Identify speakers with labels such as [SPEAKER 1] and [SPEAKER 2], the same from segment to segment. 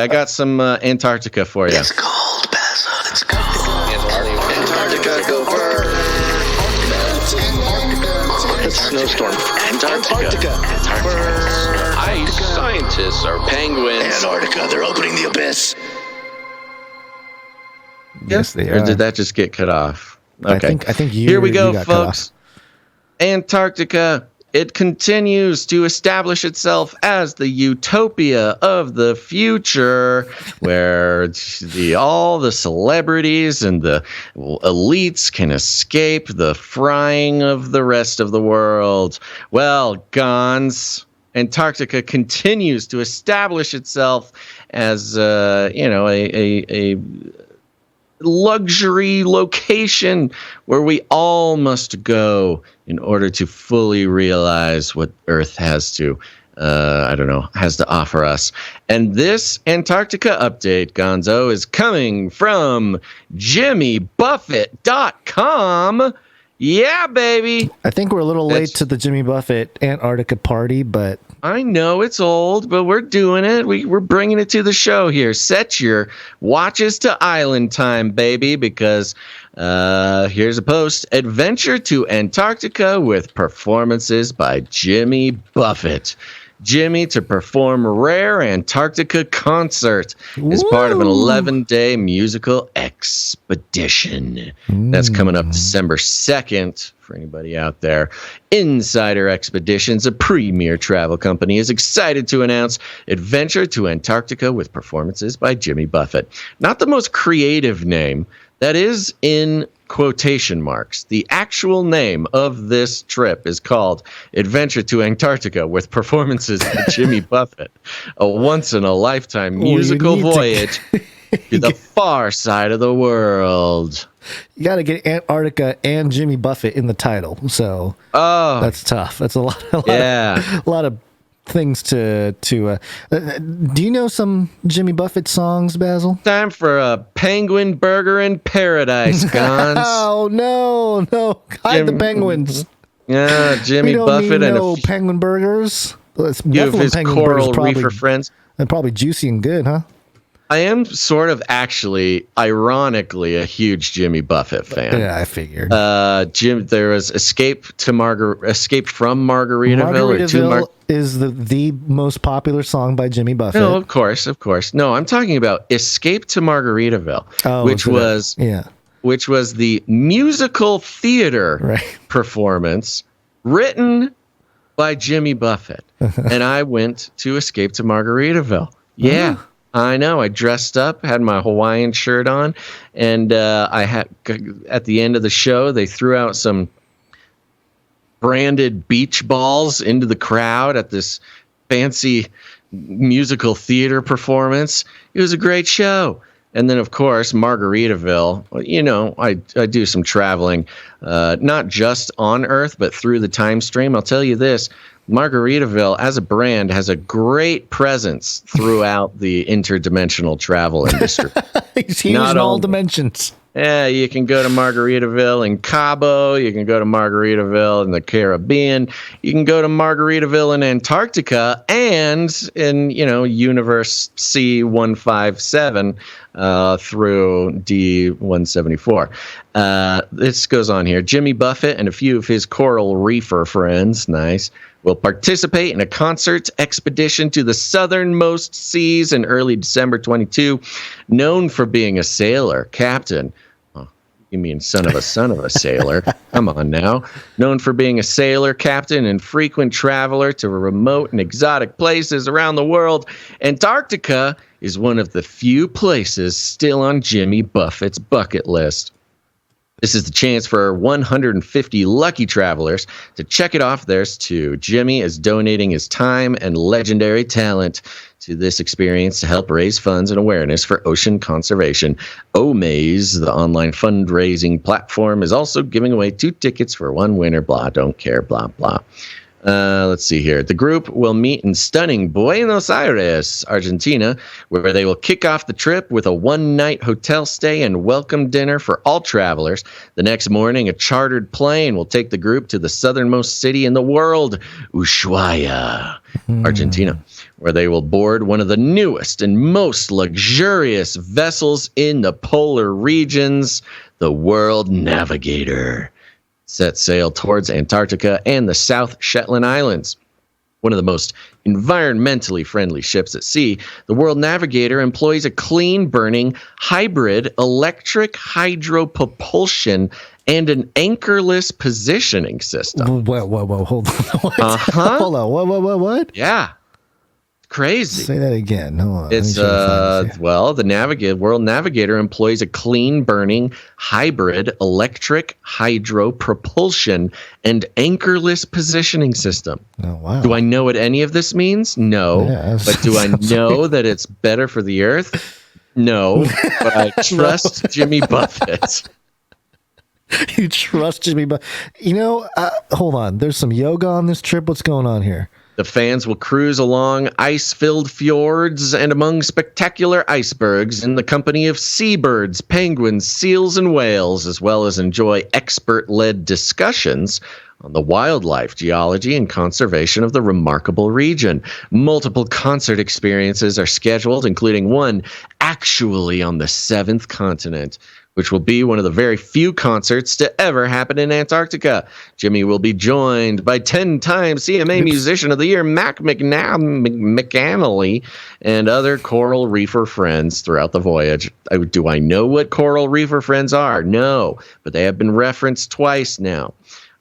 [SPEAKER 1] I got some Antarctica for you.
[SPEAKER 2] It's cold, Basil. It's cold. Antarctica, go first.
[SPEAKER 3] It's snowstorm.
[SPEAKER 2] Antarctica.
[SPEAKER 3] Ice scientists are penguins.
[SPEAKER 2] Antarctica, they're opening the abyss.
[SPEAKER 4] Yes, they
[SPEAKER 1] Or
[SPEAKER 4] are.
[SPEAKER 1] did that just get cut off? Okay.
[SPEAKER 4] I think
[SPEAKER 1] Here we go,
[SPEAKER 4] you got cut
[SPEAKER 1] folks. Antarctica, it continues to establish itself as the utopia of the future, where all the celebrities and the elites can escape the frying of the rest of the world. Well, Gons, Antarctica continues to establish itself as a luxury location where we all must go in order to fully realize what Earth has to offer us. And this Antarctica update, Gonzo, is coming from JimmyBuffett.com. Yeah, baby.
[SPEAKER 4] I think we're a little late to the Jimmy Buffett Antarctica party, but
[SPEAKER 1] I know it's old, but we're doing it. We're bringing it to the show here. Set your watches to island time, baby, because here's a post. Adventure to Antarctica with performances by Jimmy Buffett. Jimmy to perform rare Antarctica concert as part of an 11-day musical expedition. That's coming up December 2nd. For anybody out there, Insider Expeditions, a premier travel company, is excited to announce Adventure to Antarctica with performances by Jimmy Buffett. Not the most creative name. That is in quotation marks. The actual name of this trip is called Adventure to Antarctica with performances by Jimmy Buffett. A once-in-a-lifetime musical voyage to the far side of the world.
[SPEAKER 4] you got to get Antarctica and Jimmy Buffett in the title. So that's tough. That's a lot of things to do you know some Jimmy Buffett songs, Basil?
[SPEAKER 1] Time for a penguin burger in paradise, Gons.
[SPEAKER 4] Oh no, hide the penguins.
[SPEAKER 1] Yeah, Jimmy
[SPEAKER 4] we don't
[SPEAKER 1] Buffett
[SPEAKER 4] need
[SPEAKER 1] and
[SPEAKER 4] no penguin burgers. It's
[SPEAKER 1] few of his coral reefer friends.
[SPEAKER 4] They're probably juicy and good, huh?
[SPEAKER 1] I am sort of actually, ironically, a huge Jimmy Buffett fan.
[SPEAKER 4] Yeah, I figured.
[SPEAKER 1] There was Escape from Margaritaville.
[SPEAKER 4] Is the most popular song by Jimmy Buffett.
[SPEAKER 1] No, of course. No, I'm talking about Escape to Margaritaville, which was the musical theater performance written by Jimmy Buffett. And I went to Escape to Margaritaville. Yeah. Uh-huh. I know. I dressed up, had my Hawaiian shirt on, and at the end of the show, they threw out some branded beach balls into the crowd at this fancy musical theater performance. It was a great show. And then, of course, Margaritaville, I do some traveling, not just on Earth, but through the time stream. I'll tell you this. Margaritaville, as a brand, has a great presence throughout the interdimensional travel industry.
[SPEAKER 4] He's huge in all dimensions.
[SPEAKER 1] Yeah, you can go to Margaritaville in Cabo. You can go to Margaritaville in the Caribbean. You can go to Margaritaville in Antarctica and in, Universe C157 through D174. This goes on here. Jimmy Buffett and a few of his coral reefer friends, nice, will participate in a concert expedition to the southernmost seas in early December 22. Known for being a sailor, captain. You mean son of a sailor. Come on now. Known for being a sailor, captain, and frequent traveler to remote and exotic places around the world, Antarctica is one of the few places still on Jimmy Buffett's bucket list. This is the chance for 150 lucky travelers to check it off theirs too. Jimmy is donating his time and legendary talent to this experience to help raise funds and awareness for ocean conservation. Omaze, the online fundraising platform, is also giving away 2 tickets for one winner. Blah, don't care, blah, blah. Let's see here. The group will meet in stunning Buenos Aires, Argentina, where they will kick off the trip with a one-night hotel stay and welcome dinner for all travelers. The next morning, a chartered plane will take the group to the southernmost city in the world, Ushuaia, Argentina, where they will board one of the newest and most luxurious vessels in the polar regions, the World Navigator. Set sail towards Antarctica and the South Shetland Islands. One of the most environmentally friendly ships at sea, the World Navigator employs a clean-burning hybrid electric hydropropulsion and an anchorless positioning system.
[SPEAKER 4] Whoa, hold on. What? Hold on, what?
[SPEAKER 1] Yeah. Crazy.
[SPEAKER 4] Say that again. Hold on.
[SPEAKER 1] It's the World Navigator employs a clean burning hybrid electric hydro propulsion and anchorless positioning system.
[SPEAKER 4] Oh, wow.
[SPEAKER 1] Do I know what any of this means? No. Yeah, but do I know that it's better for the earth? No. But I trust Jimmy Buffett.
[SPEAKER 4] You trust Jimmy Buffett? Hold on. There's some yoga on this trip. What's going on here?
[SPEAKER 1] The fans will cruise along ice-filled fjords and among spectacular icebergs in the company of seabirds, penguins, seals, and whales, as well as enjoy expert-led discussions on the wildlife, geology, and conservation of the remarkable region. Multiple concert experiences are scheduled, including one actually on the seventh continent, which will be one of the very few concerts to ever happen in Antarctica. Jimmy will be joined by 10-time CMA Musician of the Year, Mac McAnally, and other coral reefer friends throughout the voyage. Do I know what coral reefer friends are? No, but they have been referenced twice now.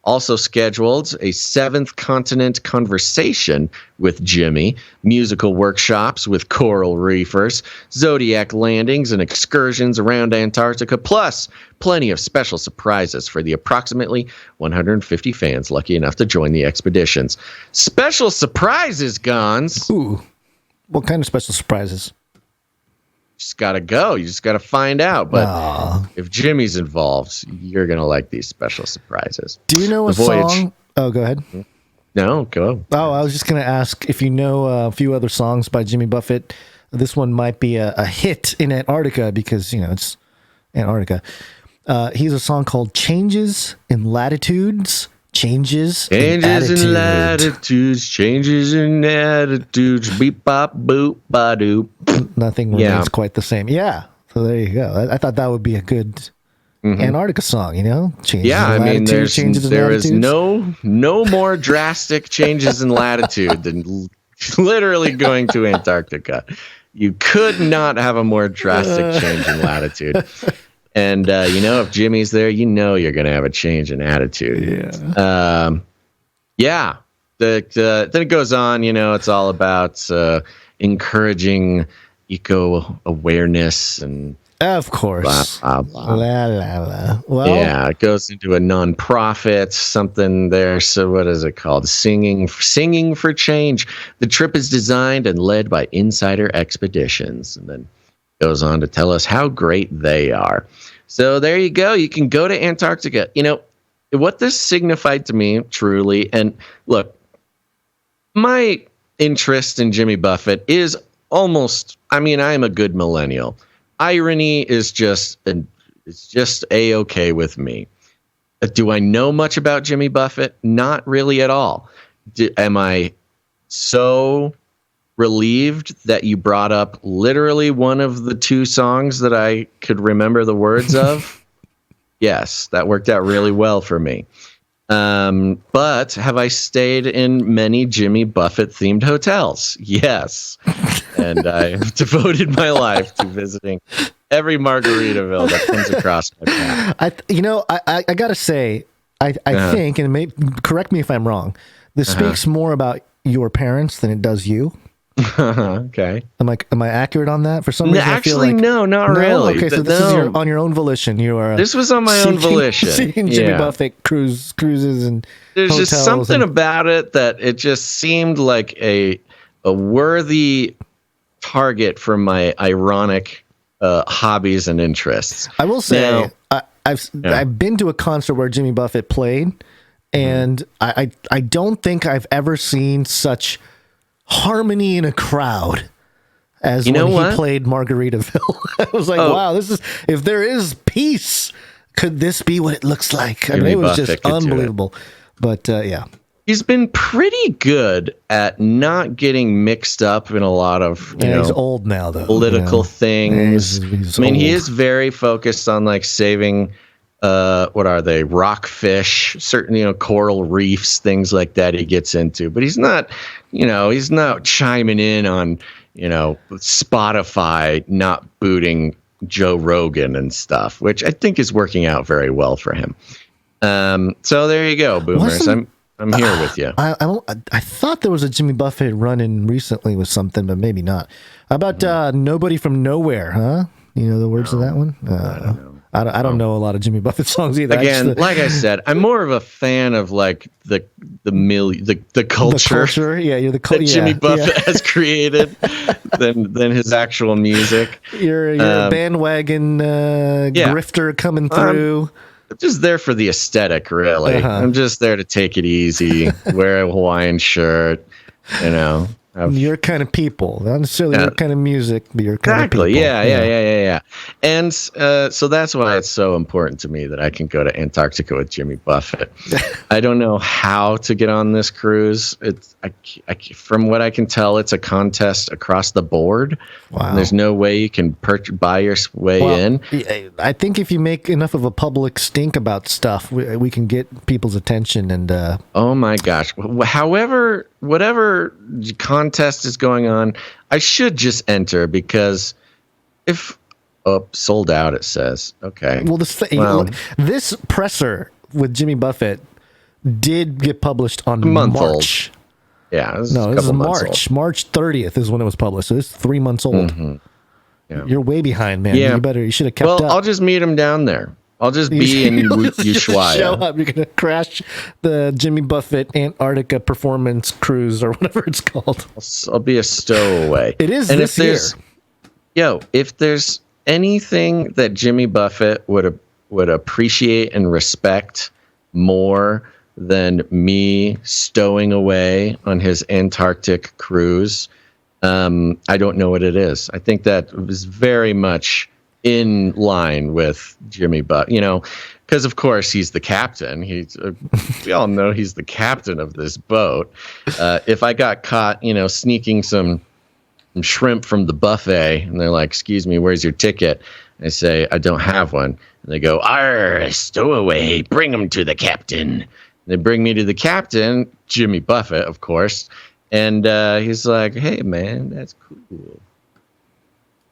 [SPEAKER 1] Also scheduled, a seventh continent conversation with Jimmy, musical workshops with coral reefers, zodiac landings and excursions around Antarctica, plus plenty of special surprises for the approximately 150 fans lucky enough to join the expeditions. Special surprises, Gons.
[SPEAKER 4] Ooh, what kind of special surprises?
[SPEAKER 1] Just gotta go. You just gotta find out. But if Jimmy's involved, you're gonna like these special surprises.
[SPEAKER 4] Do you know a song? Oh, go ahead.
[SPEAKER 1] No, go.
[SPEAKER 4] Oh, I was just gonna ask if you know a few other songs by Jimmy Buffett. This one might be a hit in Antarctica because it's Antarctica. He has a song called "Changes in Latitudes." Changes in latitudes,
[SPEAKER 1] changes in attitudes, beep bop boop ba doop.
[SPEAKER 4] Nothing remains quite the same. Yeah, so there you go. I thought that would be a good Antarctica song. Changes.
[SPEAKER 1] Yeah, I mean, there is no more drastic changes in latitude than literally going to Antarctica. You could not have a more drastic change in latitude. And, if Jimmy's there, you're going to have a change in attitude. Yeah. Then it goes on, it's all about encouraging eco-awareness and
[SPEAKER 4] of course.
[SPEAKER 1] Blah, blah, blah.
[SPEAKER 4] La, la, la. Well,
[SPEAKER 1] yeah, it goes into a non-profit, something there. So what is it called? Singing for Change. The trip is designed and led by Insider Expeditions. And then goes on to tell us how great they are. So there you go. You can go to Antarctica. What this signified to me, truly, and look, my interest in Jimmy Buffett is almost, I am a good millennial. Irony is just A-okay with me. Do I know much about Jimmy Buffett? Not really at all. Am I so relieved that you brought up literally one of the two songs that I could remember the words of? Yes, that worked out really well for me. But have I stayed in many Jimmy Buffett themed hotels? Yes. And I've devoted my life to visiting every Margaritaville that comes across my path.
[SPEAKER 4] I gotta say, I think, and correct me if I'm wrong, this speaks more about your parents than it does you.
[SPEAKER 1] Okay.
[SPEAKER 4] Am I accurate on that? For some reason,
[SPEAKER 1] actually,
[SPEAKER 4] I feel like,
[SPEAKER 1] no, not really.
[SPEAKER 4] Okay, so this is on your own volition. You are.
[SPEAKER 1] This was on my own volition.
[SPEAKER 4] Seeing Jimmy Buffett cruises and
[SPEAKER 1] there's just something about it that it just seemed like a worthy target for my ironic hobbies and interests.
[SPEAKER 4] I will say, I've been to a concert where Jimmy Buffett played, And I don't think I've ever seen such harmony in a crowd as when he played Margaritaville. I was like, wow, this is, if there is peace, could this be what it looks like? I mean, it was just unbelievable. But yeah.
[SPEAKER 1] He's been pretty good at not getting mixed up in a lot of
[SPEAKER 4] he's old now, though.
[SPEAKER 1] Political things.
[SPEAKER 4] He's
[SPEAKER 1] I mean,
[SPEAKER 4] old.
[SPEAKER 1] he is very focused on like saving what are they? Rockfish, certain coral reefs, things like that. He gets into, but he's not chiming in on Spotify not booting Joe Rogan and stuff, which I think is working out very well for him. So there you go, boomers. I'm here with you.
[SPEAKER 4] I thought there was a Jimmy Buffett run-in recently with something, but maybe not. How about Nobody from Nowhere, huh? You know the words of that one? I don't know a lot of Jimmy Buffett songs either.
[SPEAKER 1] Again, like I said, I'm more of a fan of like the culture.
[SPEAKER 4] The culture, yeah, you're the
[SPEAKER 1] that Jimmy Buffett has created than his actual music.
[SPEAKER 4] You're a bandwagon grifter coming through.
[SPEAKER 1] I'm just there for the aesthetic, really. I'm just there to take it easy, wear a Hawaiian shirt,
[SPEAKER 4] your kind of people, not necessarily your kind of music, but your kind of people.
[SPEAKER 1] Yeah. And so that's why it's so important to me that I can go to Antarctica with Jimmy Buffett. I don't know how to get on this cruise. From what I can tell, it's a contest across the board. Wow. There's no way you can buy your way in.
[SPEAKER 4] I think if you make enough of a public stink about stuff, we can get people's attention. And
[SPEAKER 1] oh my gosh. However, whatever contest is going on, I should just enter because if sold out, it says. Okay.
[SPEAKER 4] Well, this presser with Jimmy Buffett did get published on March.
[SPEAKER 1] Old. Yeah,
[SPEAKER 4] this is March. March 30th is when it was published. So it's 3 months old.
[SPEAKER 1] Mm-hmm. Yeah.
[SPEAKER 4] You're way behind, man. Yeah. You should have kept up.
[SPEAKER 1] Well, I'll just meet him down there. I'll just be in Ushuaia.
[SPEAKER 4] Show up. You're gonna crash the Jimmy Buffett Antarctica performance cruise or whatever it's called.
[SPEAKER 1] I'll be a stowaway.
[SPEAKER 4] It is. And this year.
[SPEAKER 1] If there's anything that Jimmy Buffett would appreciate and respect more than me stowing away on his Antarctic cruise, I don't know what it is. I think that was very much in line with Jimmy Buffett, because of course he's the captain. We all know he's the captain of this boat. If I got caught, sneaking some shrimp from the buffet, and they're like, "Excuse me, where's your ticket?" I say, "I don't have one." And they go, "Arr, stowaway, bring him to the captain." They bring me to the captain, Jimmy Buffett, of course, and he's like, "Hey, man, that's cool.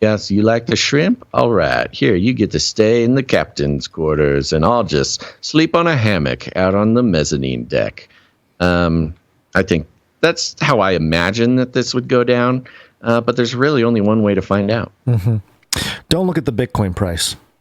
[SPEAKER 1] Yes, you like the shrimp? All right, here, you get to stay in the captain's quarters, and I'll just sleep on a hammock out on the mezzanine deck." I think that's how I imagine that this would go down, but there's really only one way to find out.
[SPEAKER 4] Mm-hmm. Don't look at the Bitcoin price.